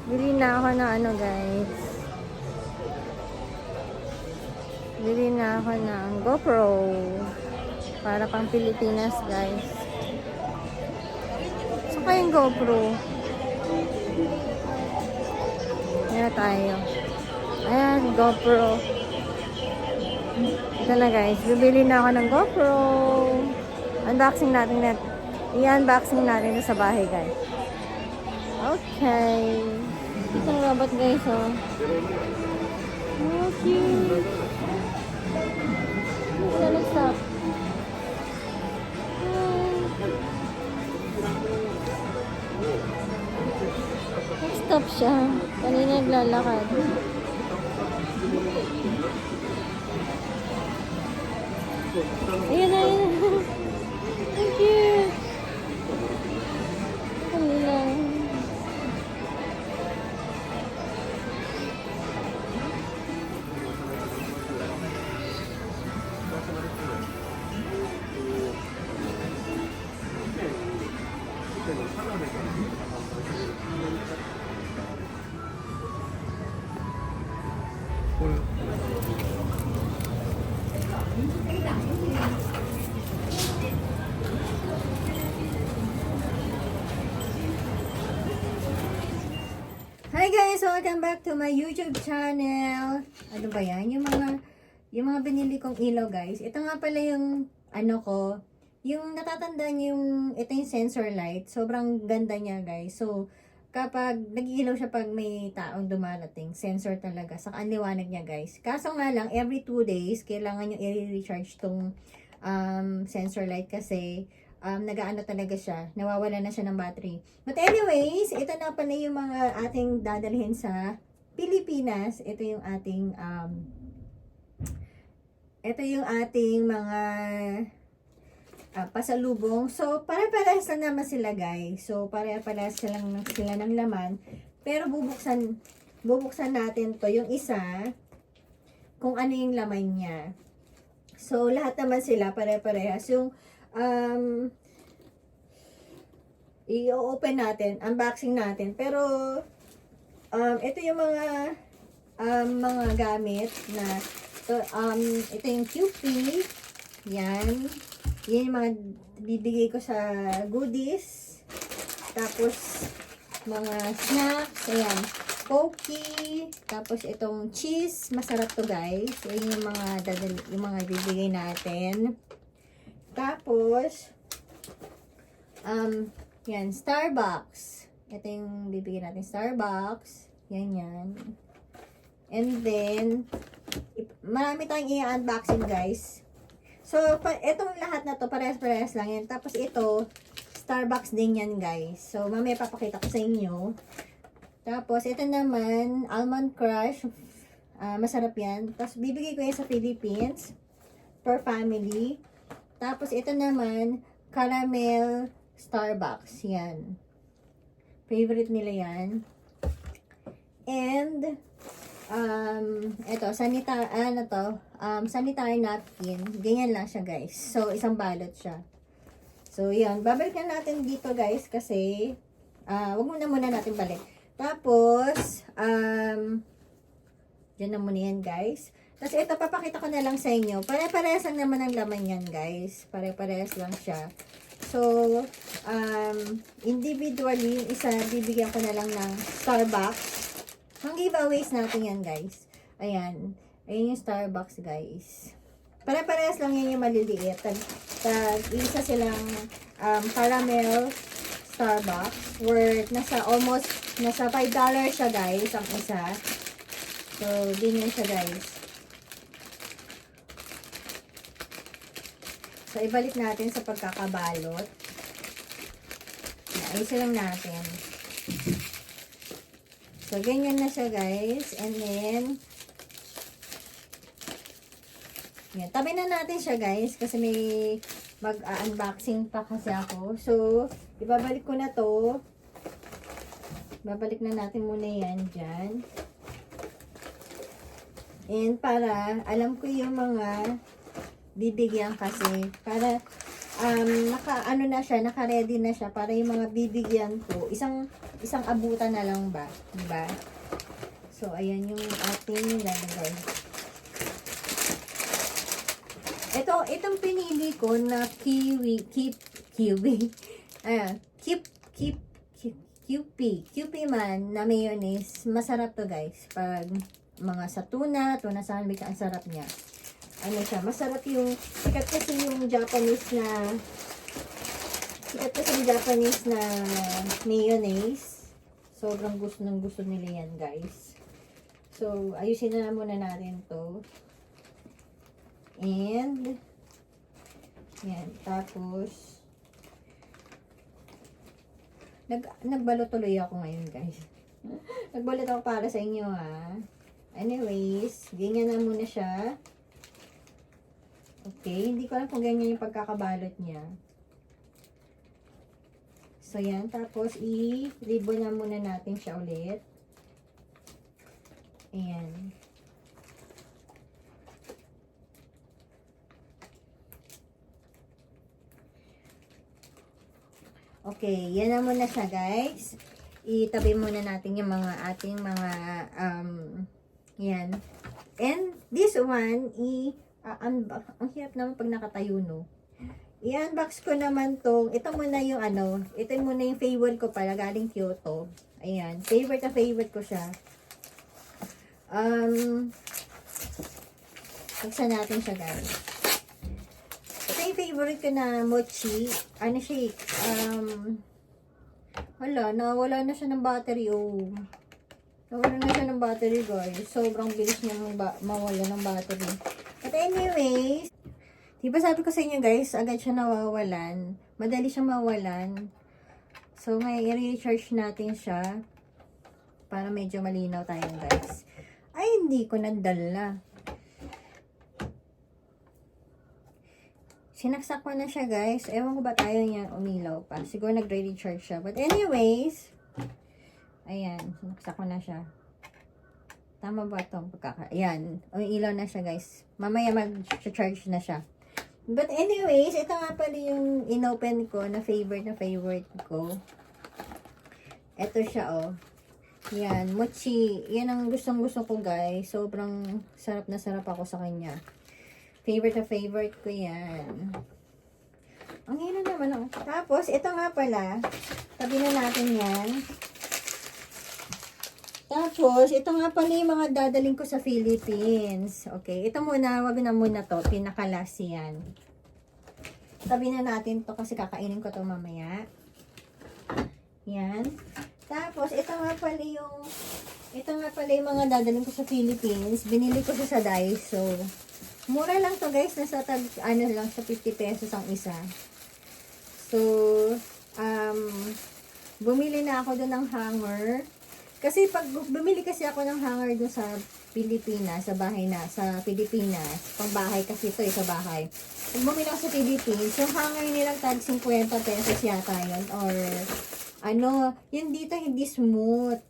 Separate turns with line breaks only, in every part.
Bili na ako ng ano guys. Bili na ako ng GoPro. Para pang Pilipinas guys. So kayong GoPro. Ayan tayo. Ayan, GoPro. Ito na guys. Bibili na ako ng GoPro. Unboxing natin net. I-unboxing natin sa bahay guys. Okay. Isang robot guys oh. Oh, cute. Wala nag-stop. Nag-stop siya. Kanina naglalakad. Ayun na, ayun na. Ang cute. Kanina. Hi guys! Welcome back to my YouTube channel. Ano ba yan? Yung mga binili kong ilaw guys. Ito nga pala yung ano ko. Yung natatandaan yung ito yung sensor light. Sobrang ganda niya guys. So kapag nag-iilaw siya pag may taong dumarating, sensor talaga. Saka ang liwanag niya guys. Kaso nga lang, every 2 days, kailangan nyo i-recharge tong sensor light kasi nagaano talaga siya. Nawawala na siya ng battery. But anyways, ito na pala yung mga ating dadalhin sa Pilipinas. Ito yung ating mga pasalubong. So, pare-parehas lang naman sila guys. So, pare-parehas sila ng laman. Pero bubuksan natin to yung isa kung ano yung laman niya. So, lahat naman sila pare-parehas. Yung i-open natin, unboxing natin. Pero ito yung mga gamit na ito yung QP. Yan. Yan yung mga bibigay ko sa goodies. Tapos mga snacks. Ayan. Pokey. Tapos itong cheese. Masarap to guys. Yan yung mga bibigay natin. Tapos yan, Starbucks. Ito yung bibigyan natin, Starbucks. Yan. And then, marami tayong i-unboxing, guys. So, itong lahat na to, parehas-parehas lang yan. Tapos ito, Starbucks din yan, guys. So, mamaya papakita ko sa inyo. Tapos, ito naman, Almond Crush. Masarap yan. Tapos, bibigay ko yan sa Philippines. Per family. Tapos, ito naman, Caramel Starbucks. Yan. Favorite nila yan. And, ito, sanitary napkin. Ganyan lang siya, guys. So, isang balot siya. So, yan. Babalik na natin dito, guys, kasi, wag muna natin balik. Tapos, dyan na muna yan, guys. Tapos, ito, papakita ko na lang sa inyo. Pare-parehas lang naman ang laman yan, guys. Pare-parehas lang siya. So, individually, isa, bibigyan ko na lang ng Starbucks. Ang giveaways natin yan, guys. Ayan. Ayan yung Starbucks, guys. Pare-parehas lang yan yung maliliit. Isa silang caramel Starbucks. Worth, nasa $5 siya, guys, ang isa. So, ganyan siya, guys. So, ibalik natin sa pagkakabalot. Ayusin lang natin. So, ganyan na siya, guys. And then, yan. Tabi na natin siya, guys. Kasi may mag-unboxing pa kasi ako. So, ibabalik ko na to. Babalik na natin muna yan dyan. And para, alam ko yung mga bibigyan kasi para ano na siya, naka-ready na siya para yung mga bibigyan ko. Isang abutan na lang ba, 'di ba? So ayan yung ating lalagay. Itong pinili ko na kiwi. Ayan, QP man na mayonnaise. Masarap to guys. Pag mga sa tuna sandwich, ang sarap niya. Ano siya, masarap yung, sikat kasi yung Japanese na mayonnaise. Sobrang gusto nila yan guys. So, ayusin na muna natin to. And, yan, tapos, nagbalo tuloy ako ngayon guys. Nagbalot ako para sa inyo ha. Anyways, ganyan na muna siya. Okay, hindi ko alam kung ganyan yung pagkakabalot niya. So, yan. Tapos, i-ribbon na muna natin siya ulit. Ayan. Okay, yan na muna siya, guys. Itabi muna natin yung mga ating mga, yan. And, this one, ang hirap naman pag nakatayo, no? I-unbox ko naman tong, ito muna yung ito muna yung favorite ko pala, galing Kyoto. Ayan, favorite ko siya. Buksan natin siya, guys. Ito yung favorite ko na mochi. Ano siya, nawala na siya ng battery, oh. Nawala na siya ng battery, guys. Sobrang bilis niya mawala ng battery. But anyways, diba sabi ko sa inyo guys, agad siya nawawalan. Madali siyang mawalan. So, ngayon, i-recharge natin siya para medyo malinaw tayo guys. Ay, hindi ko nadala. Sinaksak ko na siya guys. Ewan ko ba tayo niya umilaw pa. Siguro nagre-recharge siya. But anyways, ayan, sinaksak ko na siya. Tama ba itong ayan, umiilaw na siya guys. Mamaya mag-charge na siya. But anyways, ito nga pala yung inopen ko na favorite ko. Ito siya, oh. Yan, mochi. Yan ang gustong-gusto ko guys. Sobrang sarap na sarap ako sa kanya. Favorite ko yan. Ang hina naman, oh. Tapos, ito nga pala. Tabi na natin yan. Tapos, ito nga pala yung mga dadaling ko sa Philippines. Okay, ito muna, wag na muna to. Pinaka-last yan. Tabi na natin to kasi kakainin ko to mamaya. Yan. Tapos, ito nga pala yung mga dadaling ko sa Philippines. Binili ko siya sa Daiso. Mura lang to guys. Nasa lang sa 50 pesos ang isa. So, bumili na ako doon ng hanger. Kasi pag bumili kasi ako ng hanger doon sa Pilipinas, sa Pilipinas, pang bahay kasi ito sa bahay. Pag bumili ako sa Philippines, yung hanger nilang tag 50 pesos yata yun, or yun dito hindi smooth.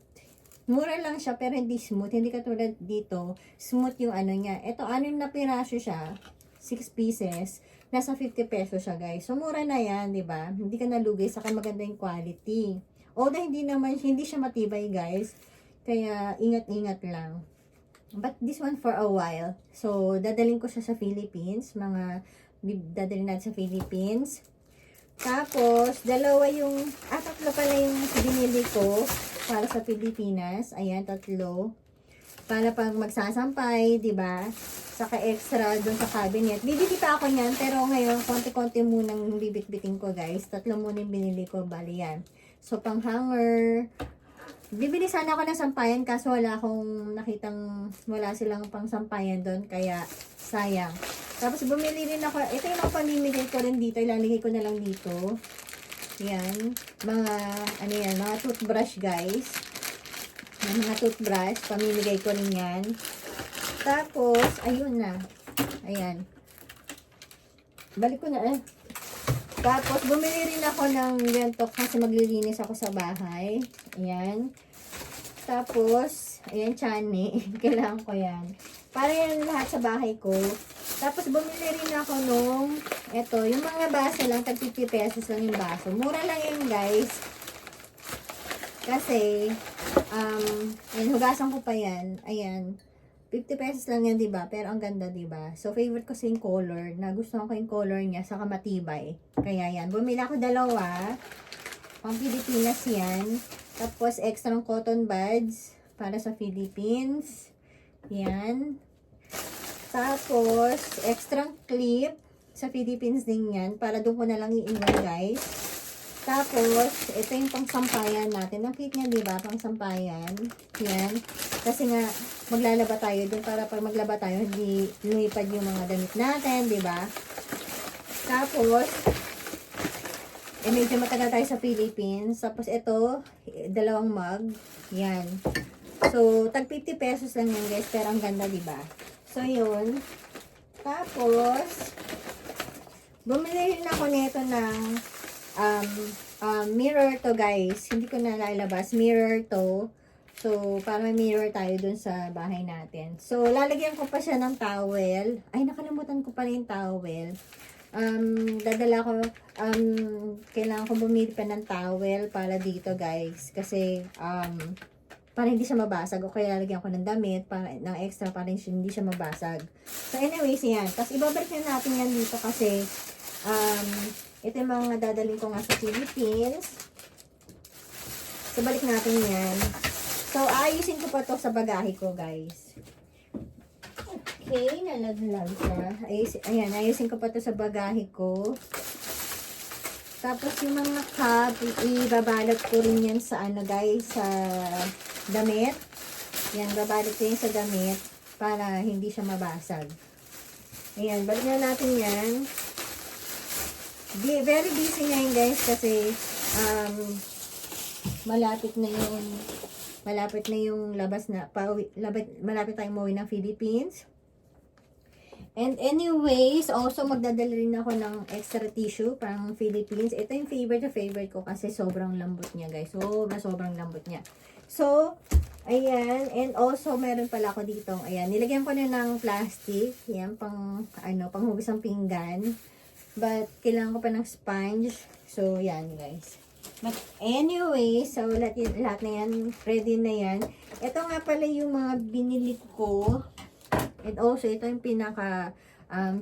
Mura lang siya pero hindi smooth, hindi katulad dito, smooth yung niya. Ito, 6 na piraso siya, 6 pieces, nasa 50 pesos siya guys. So, mura na yan, di ba? Hindi ka nalugi, saka maganda yung quality. Although hindi siya matibay guys. Kaya ingat-ingat lang. But this one for a while. So, dadalhin ko siya sa Philippines. Dadalhin natin sa Philippines. Tapos, tatlo pala yung binili ko para sa Pilipinas. Ayan, 3. Para pag magsasampay, di ba? Saka extra dun sa cabinet. Bibili pa ako niyan, pero ngayon, konti-konti munang bibit-bitin ko guys. 3 muna yung binili ko, bali yan. So, pang hanger. Bibili sana ako ng sampayan kaso wala silang pang sampayan doon. Kaya, sayang. Tapos, bumili rin ako. Ito yung mga pamimigay ko rin dito. Ilalagay ko na lang dito. Yan. Mga toothbrush guys. Mga toothbrush. Pamimigay ko rin yan. Tapos, ayun na. Ayan. Balik ko na Tapos, bumili rin ako ng ganito kasi maglilinis ako sa bahay. Ayan. Tapos, ayan, chani. Kailangan ko yan. Para yan lahat sa bahay ko. Tapos, bumili rin ako nung, Ito, yung mga baso lang, tag 50 pesos lang yung baso. Mura lang yun, guys. Kasi, yan, hugasan ko pa yan. Ayan. 50 pesos lang yan, diba? Pero ang ganda, diba? So, favorite ko sa yung color. Nagustuhan ko yung color niya, saka matibay. Kaya yan. Bumili ako dalawa. Pang Pilipinas yan. Tapos, extra ng cotton buds para sa Philippines. Yan. Tapos, extra clip sa Philippines din yan. Para doon ko na lang i-iwan, guys. Tapos, ito yung pangsampayan natin. Nakita niya, diba? Pangsampayan. Yan. Kasi nga, maglalaba tayo dun para pag maglaba tayo, hindi lumipad yung mga damit natin, diba? Tapos, medyo matagal tayo sa Philippines. Tapos, ito, dalawang mug. Yan. So, tag 50 pesos lang yan, guys. Pero ang ganda, diba? So, yun. Tapos, bumili rin ako nito ng mirror to, guys. Hindi ko na lalabas. Mirror to. So, para may mirror tayo dun sa bahay natin. So, lalagyan ko pa siya ng towel. Ay, nakalimutan ko pa rin yung towel. Dadala ko, kailangan ko bumili pa ng towel para dito, guys. Kasi, para hindi siya mabasag. O kaya lalagyan ko ng damit, para, ng extra para hindi siya mabasag. So, anyways, yan. Tapos, ibabalik na natin yan dito kasi, ito yung mga dadalhin ko nga sa Philippines. So, balik natin yan. So, ayusin ko pa to sa bagahe ko, guys. Okay, nalaglag siya. Ayan, ayusin ko pa to sa bagahe ko. Tapos, yung mga cup, ibabalot ko rin yan sa ano, guys, sa damit. Yan, babalot ko yan sa damit para hindi siya mabasag. Ayan, balik na natin yan. Very busy ngayon, guys, kasi malapit na yung labas na malapit tayong umuwi ng Philippines. And anyways, also magdadala rin ako ng extra tissue pang Philippines. Ito yung favorite ko kasi sobrang lambot niya, guys. Sobrang lambot niya. So, ayan, and also meron pala ako dito. Ayan, nilagyan ko na ng plastic. Yan panghugas ng pinggan. But kailangan ko pa ng sponge. So, yan, guys. But anyway, so lahat na yan, ready na yan. Ito nga pala yung mga binili ko. And also, ito yung pinaka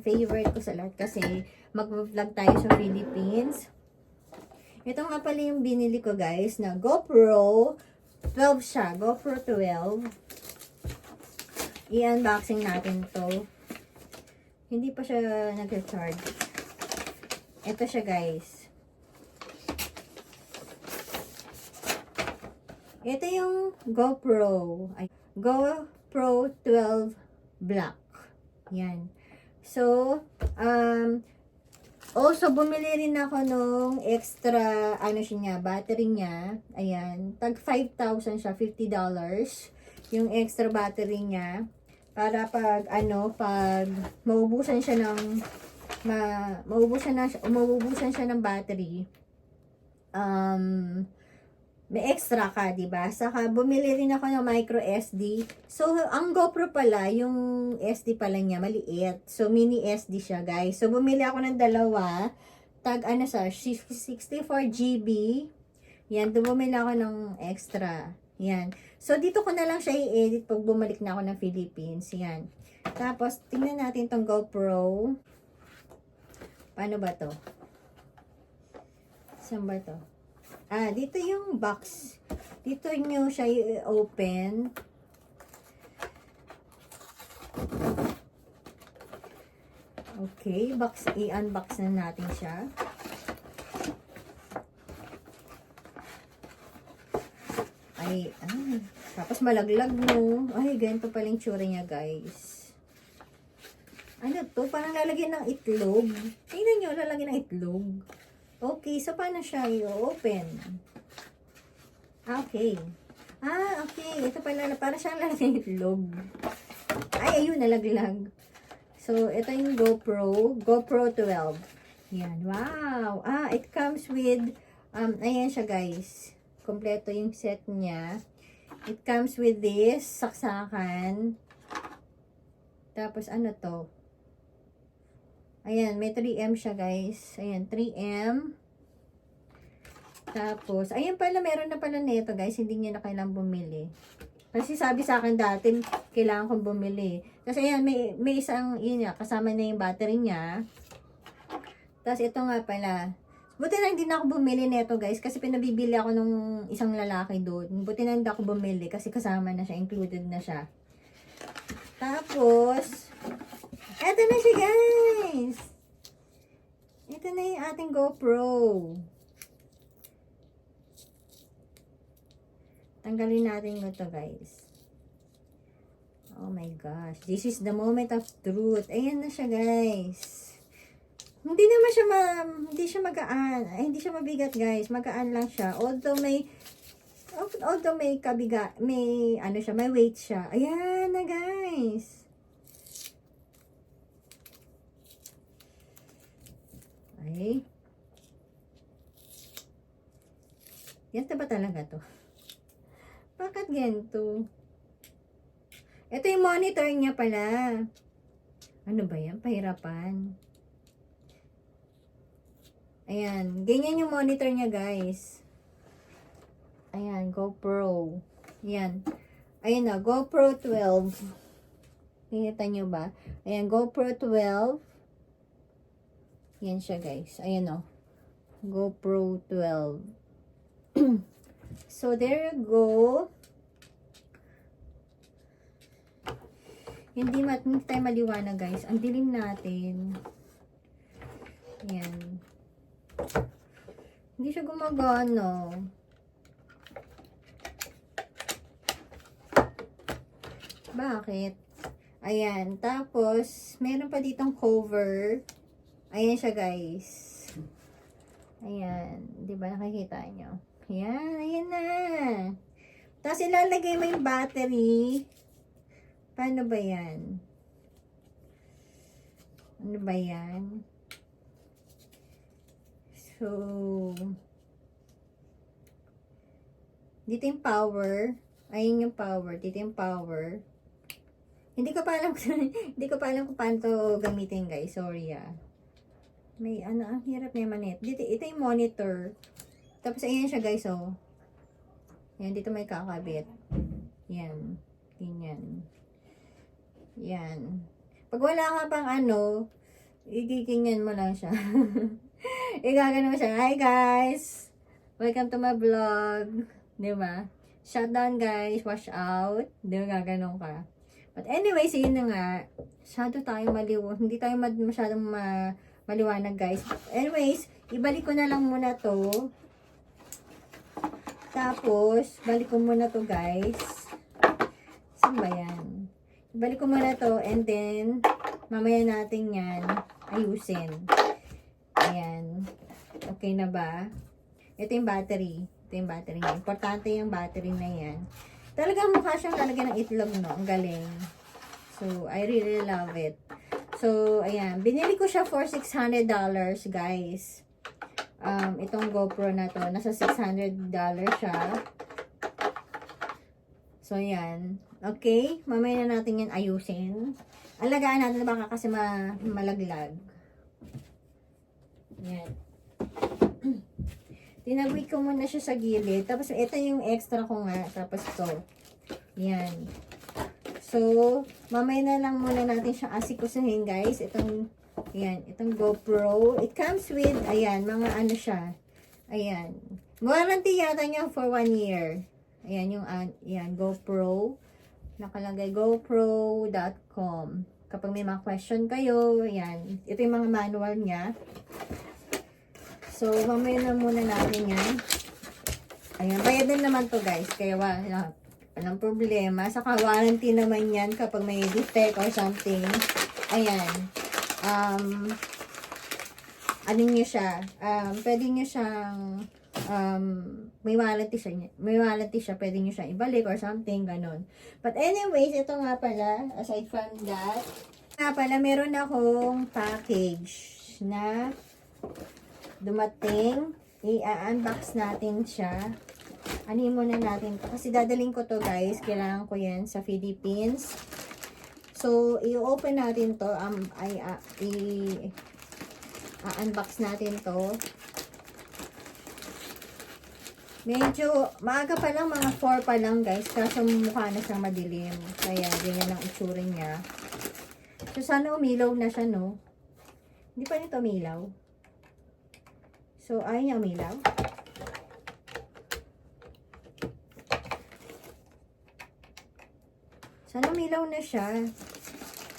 favorite ko sa lahat kasi mag-vlog tayo sa Philippines. Ito nga pala yung binili ko, guys, na GoPro 12 siya. GoPro 12. I-unboxing natin to. Hindi pa siya nag-charge. Ito siya, guys. Ito yung GoPro. GoPro 12 Black. Yan. So, also, bumili rin ako nung extra, battery niya. Ayan. Tag 5,000 siya, $50. Yung extra battery niya. Para pag maubusan siya ng battery, may extra ka, diba? Saka, bumili rin ako ng micro SD. So, ang GoPro pala, yung SD pala niya, maliit. So, mini SD siya, guys. So, bumili ako ng dalawa. Tag, 64 GB. Yan, bumili ako ng extra. Yan. So, dito ko na lang siya i-edit pag bumalik na ako ng Philippines. Yan. Tapos, tingnan natin tong GoPro. Paano ba to? Saan ba to? Dito yung box. Dito nyo siya i-open. Okay, i-unbox na natin siya. Tapos malaglag mo. Ay, ganito pala yung tsura niya, guys. Ano to? Parang lalagyan ng itlog. Tingnan nyo, lalagyan ng itlog. Okay, so paano siya i-open? Okay. Okay. Ito pala, para siyang lalagyan ng itlog. Ay, ayun, nalaglag. So, ito yung GoPro 12. Yan, wow. It comes with, ayan siya, guys. Kompleto yung set niya. It comes with this, saksakan. Tapos, ano to? Ayan, may 3M siya guys. Ayan, 3M. Tapos, ayan pala, meron na pala nito guys. Hindi niya na kailangang bumili. Kasi sabi sa akin dati, kailangan kong bumili. Kasi ayan, may isang, yun niya, kasama na yung battery niya. Tapos ito nga pala. Buti na hindi na ako bumili nito guys. Kasi pinabibili ako nung isang lalaki doon. Buti na hindi ako bumili kasi kasama na siya, included na siya. Tapos, eto na siya guys. Ito na yung ating GoPro. Tanggalin natin ito guys. Oh my gosh. This is the moment of truth. Ayan na siya guys. Hindi naman siya hindi siya magaan. Ay, hindi siya mabigat guys. Magaan lang siya. Although may kabiga, may ano siya, may weight siya. Ayan na guys. Ay. Yan ba talaga to? Bakit ganito? Ito yung monitor niya pala. Ano ba yan? Pahirapan. Ayan. Ganyan yung monitor niya, guys. Ayan. GoPro. Ayan. Ayan na. GoPro 12. Nakita nyo ba? Ayan. GoPro 12. Yan siya, guys. Ayan o. GoPro 12. So, there you go. Hindi tayo maliwanag, guys. Ang dilim natin. Ayan. Hindi siya gumagana. Bakit? Ayan. Tapos, meron pa ditong cover. Ayan siya, guys. Ayan. Diba nakikita nyo? Ayan. Ayan na. Tapos, ilalagay mo yung battery. Paano ba yan? Ano ba yan? So, dito yung power. Ayun yung power. Dito yung power. Hindi ko pa alam kung paano to gamitin, guys. Sorry, ah. May ano, ang hirap naman ito. Ito yung monitor. Tapos, ayan siya, guys, oh. Yan, dito may kakabit. Yan. Ganyan. Yan. Pag wala ka pang ano, igiginyan mo lang siya. Igagano mo siya. Hi, guys! Welcome to my vlog. Diba? Shutdown, guys. Wash out. Diba, gaganon ka. But anyways, yun na nga. Hindi tayo masyadong maliwanag, guys. Anyways, ibalik ko na lang muna to. Tapos, balik ko muna to, guys. Saan ba yan? Ibalik ko muna to and then, mamaya natin yan ayusin. Ayan. Okay na ba? Ito yung battery. Ito yung battery niya. Importante yung battery na yan. Talagang mukha siyang talaga ng itlog, no? Ang galing. So, I really love it. So, ayan. Binili ko siya for $600, guys. Itong GoPro na to. Nasa $600 siya. So, ayan. Okay. Mamaya na natin yan ayusin. Alagaan natin baka kasi malaglag. Ayan. Tinagwid ko muna siya sa gilid. Tapos, ito yung extra ko nga. Tapos, ito. Yan. So, mamaya na lang muna natin siyang asikusuhin, guys. Itong GoPro. It comes with, ayan, mga ano siya. Ayan. Warranty yata niya for 1 year. Ayan, GoPro. Nakalagay gopro.com. Kapag may mga question kayo, ayan. Ito yung mga manual niya. So, mamaya na muna natin yan. Ayan, bayad din naman to, guys. Kaya walang problema. Saka warranty naman yan kapag may defect or something. Ayan. Ano nyo siya? Pwede nyo siyang may warranty siya. Pwede nyo siyang ibalik or something, ganun. But anyways, ito nga pala, aside from that, meron akong package na dumating. I-unbox natin siya. Anin muna natin to. Kasi dadaling ko to, guys. Kailangan ko yan sa Philippines. So, i-open natin to. unbox natin to. Medyo maaga pa lang, mga 4 pa lang guys. Kaso mukha na siyang madilim. Kaya ganyan ang itsura niya. So sana umilaw na siya, no? Hindi pa nito umilaw. So ayaw niya umilaw. Sana umilaw na siya.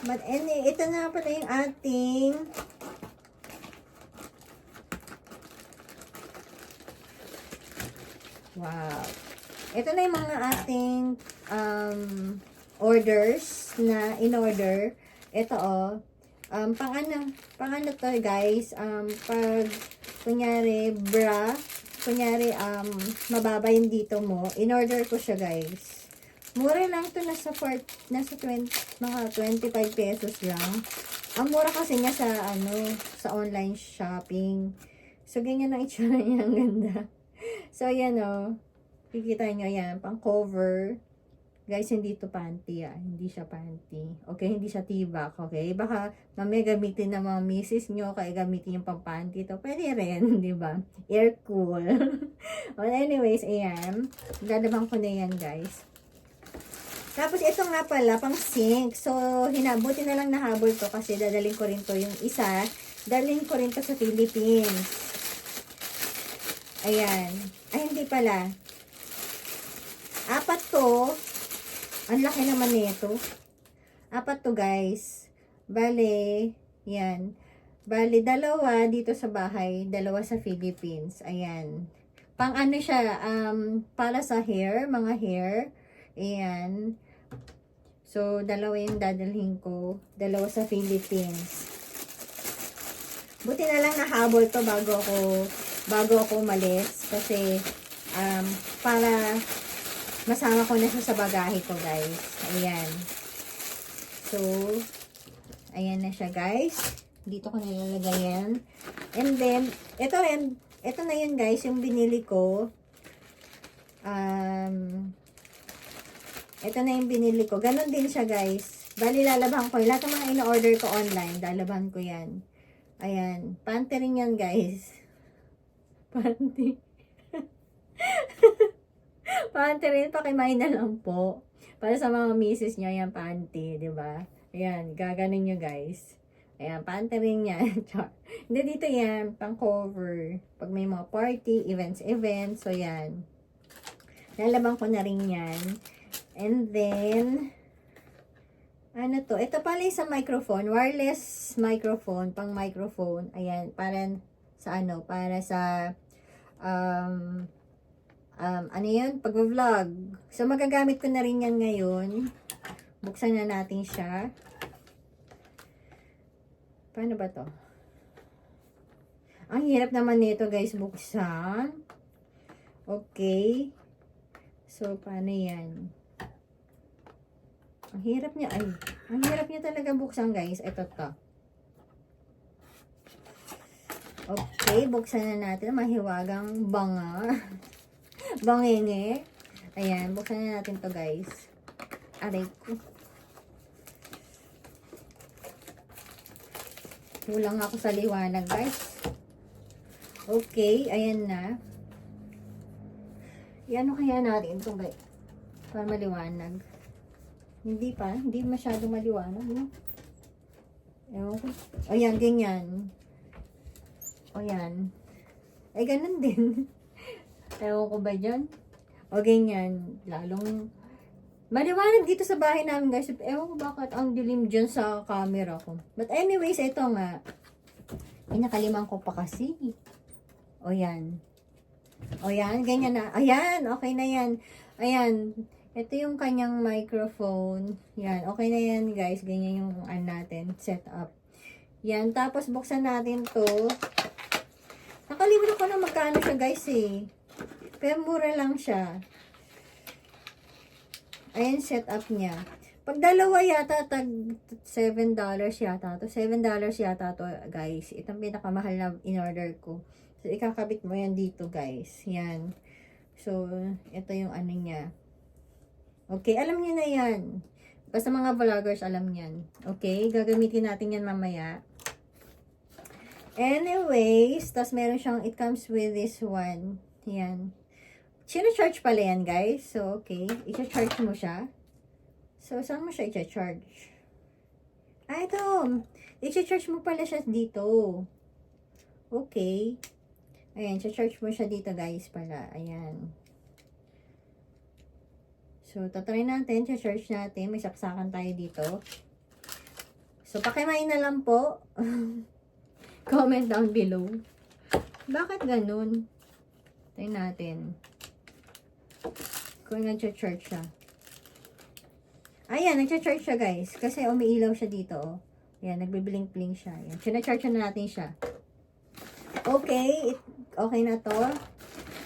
But anyway, ito na pala yung ating wow. Ito na yung mga ating orders na in-order. Ito pang ano to guys, pag kunyari mababa yung dito mo, in-order ko siya guys. Mura lang to, nasa 20, mga 25 pesos lang. Ang mura kasi niya sa online shopping. So ganyan ang itsura niya, ang ganda. So, ayan kikita nyo, ayan, pang cover. Guys, hindi to panty, hindi siya panty. Okay, hindi siya tibak, okay? Baka, mamaya gamitin ng mga misis nyo, kaya gamitin yung pang panty to. Pwede rin, di ba? Air cool. Well, anyways, ayan. Dadabang ko na yan, guys. Tapos, ito nga pala, pang sink. So, buti na lang nahabol to kasi dadaling ko rin to yung isa. Dalhin ko rin to sa Philippines. Ayan. Ay, hindi pala. 4 to. Ang laki naman nito. 4 to, guys. Bale, yan. Bale, 2 dito sa bahay, 2 sa Philippines. Ayan. Pang ano siya, para sa hair, mga hair. Ayan. So, 2 yung dadalhin ko. 2 sa Philippines. Buti na lang nahabol to bago ako umalis kasi para masama ko na siya sa bagahe ko guys. Ayan. So, ayan na siya guys. Dito ko nilalagay yan. And then, ito na yun guys, yung binili ko. Ito na yung binili ko. Ganon din siya guys. Bali, lalabahan ko. Lahat ng mga in-order ko online, lalabahan ko yan. Ayan. Panty rin yan guys. Panty. Panty rin. Pakimain na lang po. Para sa mga misis nyo, yan panty. Diba? Ayan. Gaganin nyo guys. Ayan. Panty rin yan. Hindi, dito yan. Pang cover. Pag may mga party, events. So, yan. Lalabang ko na rin yan. And then, ano to? Ito pala sa microphone. Wireless microphone. Pang microphone. Ayan. Para sa para sa ano yun? Pag-vlog. So, magagamit ko na rin yan ngayon. Buksan na natin siya. Paano ba to? Ang hirap naman nito guys, buksan. Okay. So, paano yan? Ang hirap niya. Ay, ang hirap niya talaga buksan guys. Ito to. Okay, buksan na natin. Mahiwagang banga. Bangenge. Ayan, buksan na natin to guys. Aray ko. Kulang ako sa liwanag guys. Okay, ayan na. Ano kaya natin ito guys? Para maliwanag. Hindi pa. Hindi masyado maliwanag. No? Ewan ko. Ayan, ganyan. O yan. Ay, ganun din. Ewan ko ba dyan? O ganyan. Lalong maliwanag dito sa bahay namin guys. Ewan ko bakit ang dilim dyan sa camera ko. But anyways, ito nga. Ay, nakaliman ko pa kasi. O yan. O yan, ganyan na. Ayan, okay na yan. Ayan. Ito yung kanyang microphone. Yan, okay na yan guys. Ganyan yung natin, setup. Yan, tapos buksan natin to. Nakalimutan ko na magkano siya guys eh. Pero mura lang siya. Ayan, setup niya. Pag dalawa yata, tag $7 yata to. $7 yata to guys. Itong pinakamahal na in-order ko. So, ikakabit mo yan dito guys. Yan. So, ito yung ano niya. Okay, alam niyo na yan. Basta mga vloggers alam yan. Okay, gagamitin natin yan mamaya. Anyways, tas meron siyang, it comes with this one. Yan. Sino-charge pala yan, guys. So, okay. I-charge mo siya. So, saan mo siya i-charge? Ah, ito. I-charge mo pala siya dito. Okay. Ayan, i-charge mo siya dito, guys, pala. Ayan. So, tatry natin. I-charge natin. May saksakan tayo dito. So, pakimain na lang po. Comment down below. Bakit ganun? Try natin. Kung nag-charge siya. Ayan, nag-charge siya, guys. Kasi umiilaw siya dito. Oh. Ayan, nagbiblink-blink siya. Ayan, sina-charge na natin siya. Okay. Okay na to.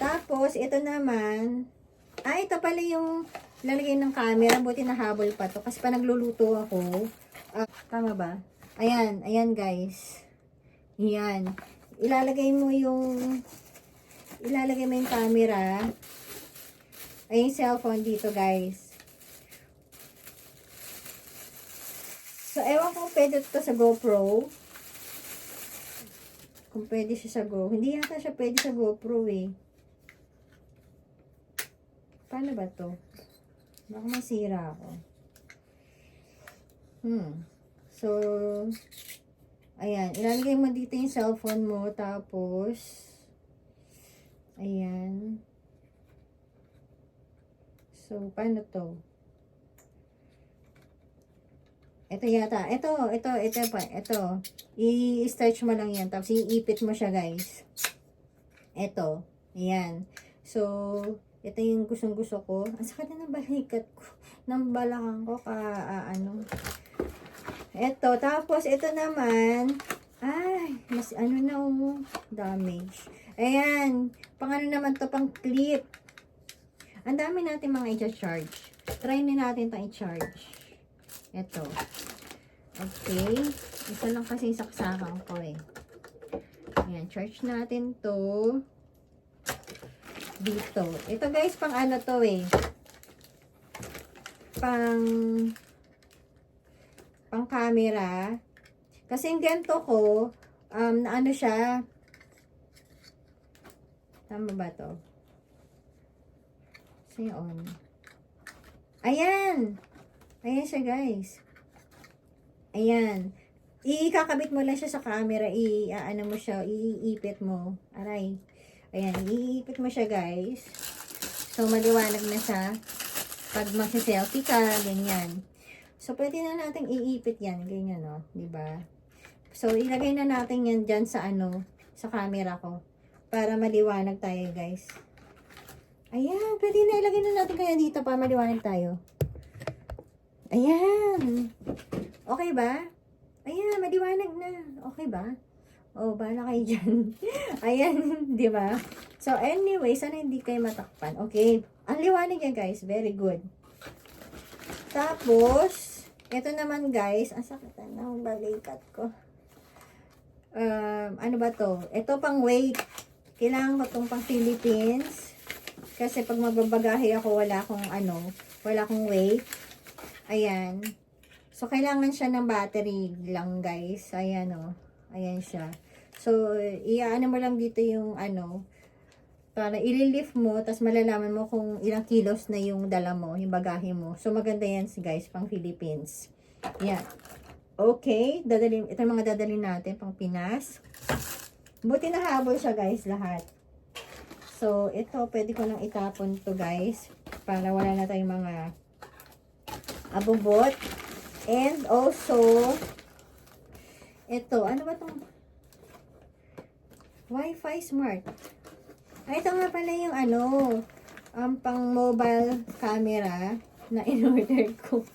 Tapos, ito naman. Ah, ito pala yung lalagay ng camera. Buti nahabol pa to. Kasi pa nagluluto ako. Tama ba? Ayan. Ayan, guys. Ayan. Ilalagay mo yung camera. Ay, yung cellphone dito, guys. So, ewan kung pwede ito sa GoPro. Kung pwede siya sa GoPro. Hindi yata siya pwede sa GoPro eh. Paano ba to? Baka masira ako. So, ayan. Ilalagay mo dito yung cellphone mo. Tapos, ayan. So, paano to? Ito yata. Ito pa. Ito. I-stretch mo lang yan. Tapos, iipit mo siya, guys. Ito. Ayan. So, ito yung gustong-gusto ko. Ang sakit na ng balikat ko. Ng balakang ko. Ito. Tapos, ito naman. Ay, mas damage. Ayan. Pang naman to, pang clip. Ang dami natin mga i-charge. Try natin itong i-charge. Ito. Okay. Isa lang kasi saksakan ko eh. Ayan. Charge natin to. Dito. Ito guys, pang ano to eh. Pang camera. Kasi yung ganito ko, na ano siya. Tama ba to? Say on. Ayan. Ayan siya, guys. Ayan. Ikakabit mo lang siya sa camera. Ano mo siya. Iipit mo. Aray. Ayan. Iipit mo siya, guys. So, maliwanag na siya. Pag magsi-selfie ka, ganyan. So, pwede na natin iipit yan. Ganyan, no? Diba? So, ilagay na natin yan dyan sa sa camera ko. Para maliwanag tayo, guys. Ayan, pwede na ilagay na natin kaya dito para maliwanag tayo. Ayan. Okay ba? Ayan, maliwanag na. Okay ba? Oh, bahala kayo dyan. Ayan, di ba? So, anyway, sana hindi kayo matakpan. Okay. Ang liwanag yan, guys. Very good. Tapos, ito naman, guys. Ang sakit na ng balikat ko. Ano ba to? Ito pang weight. Kailangan ko itong pang Philippines. Kasi pag magbabagahe ako, wala akong weight. Ayan. So, kailangan siya ng battery lang, guys. Ayan, o. Ayan siya. So, iaano mo lang dito yung, para ililift mo, tas malalaman mo kung ilang kilos na yung dala mo, yung bagahe mo. So, maganda yan, guys, pang Philippines. Yan. Okay. Ito yung mga dadalhin natin, pang Pinas. Buti na habol siya, guys, lahat. So, ito, pwede ko nang itapon to, guys. Para wala na tayong mga abubot. And also, ito, ano ba itong Wi-Fi Smart? Ay, ito nga pala yung pang mobile camera na in-order ko.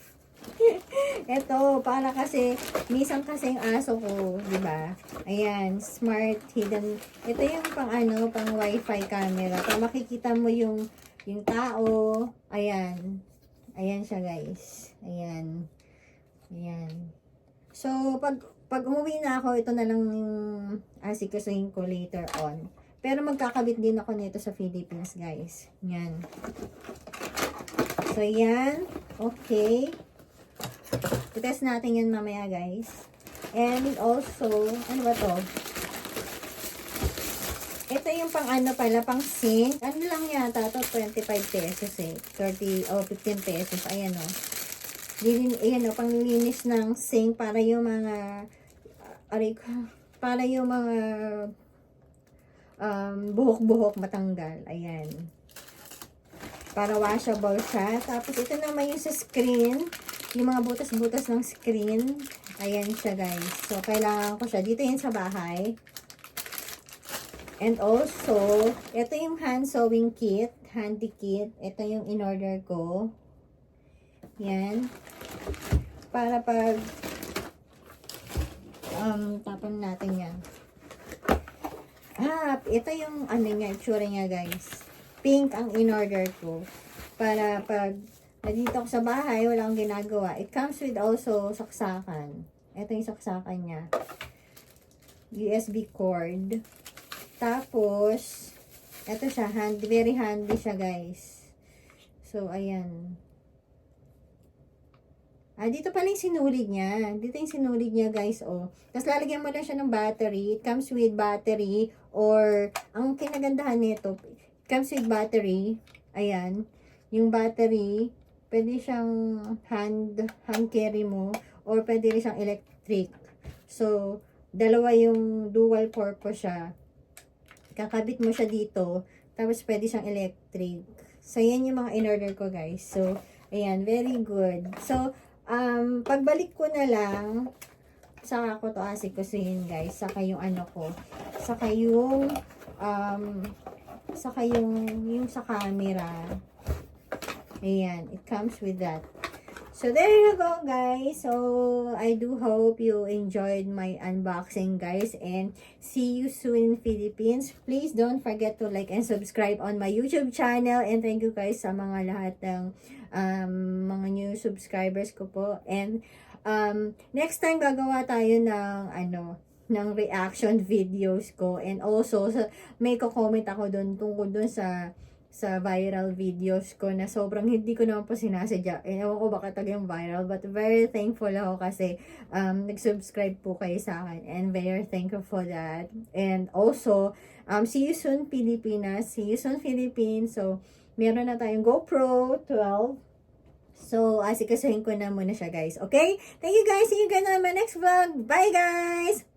Ito, para kasi, minsan kasi yung aso ko, di ba? Ayan, smart hidden. Ito yung pang Wi-Fi camera. Para makikita mo yung tao. Ayan. Ayan siya, guys. Ayan. Ayan. So, pag umuwi na ako, ito na lang yung asikasuhin ko later on. Pero magkakabit din ako nito sa Philippines, guys. Yan. So, yan. Okay. I-test natin yan mamaya, guys. And also, ano ba to? Ito yung pang ano pala, pang sink. Ano lang yata to, 25 pesos eh. 30 o 15 pesos. Ayan o. Ayan o, panglinis ng sink para yung mga, aray ko, para yung mga buhok-buhok matanggal. Ayan. Para washable siya. Tapos ito naman yung sa screen. Yung mga butas-butas ng screen. Ayan siya guys. So, kailangan ko siya. Dito yun sa bahay. And also, ito yung hand sewing kit, handy kit. Ito yung in-order ko. Yan. Para pag tapon natin yan. Ito yung ano niya, itsura niya guys. Pink ang in-order ko. Para pag nandito ako sa bahay, wala akong ginagawa. It comes with also saksakan. Ito yung saksakan niya. USB cord. Tapos, eto siya, very handy siya, guys. So, ayan. Dito pala yung sinulid niya. Dito yung sinulid niya, guys, oh. Tapos, lalagyan mo lang siya ng battery. It comes with battery or, ang kinagandahan nito, it comes with battery. Ayan. Yung battery, pwede siyang hand carry mo or pwede rin siyang electric. So, dalawa yung dual purpose siya. Kakabit mo siya dito. Tapos, pwede siyang electric. So, yan yung mga in-order ko, guys. So, ayan. Very good. So, pagbalik ko na lang, saka ko to asikusin, guys. Saka yung ano ko. Saka yung, yung sa camera. Ayan. It comes with that. So, there you go, guys. So, I do hope you enjoyed my unboxing, guys. And see you soon in Philippines. Please don't forget to like and subscribe on my YouTube channel. And thank you, guys, sa mga lahat ng mga new subscribers ko po. And next time, gagawa tayo ng reaction videos ko. And also, may ko-comment ako doon tungkol doon sa viral videos ko na sobrang hindi ko naman po sinasadya. Ewan ko baka taga yung viral, but very thankful ako kasi nag-subscribe po kayo sa akin and very thankful for that. And also, see you soon Pilipinas, see you soon Philippines. So, meron na tayong GoPro 12. So, asikasuhin ko na muna siya, guys. Okay? Thank you, guys. See you guys on my next vlog. Bye, guys!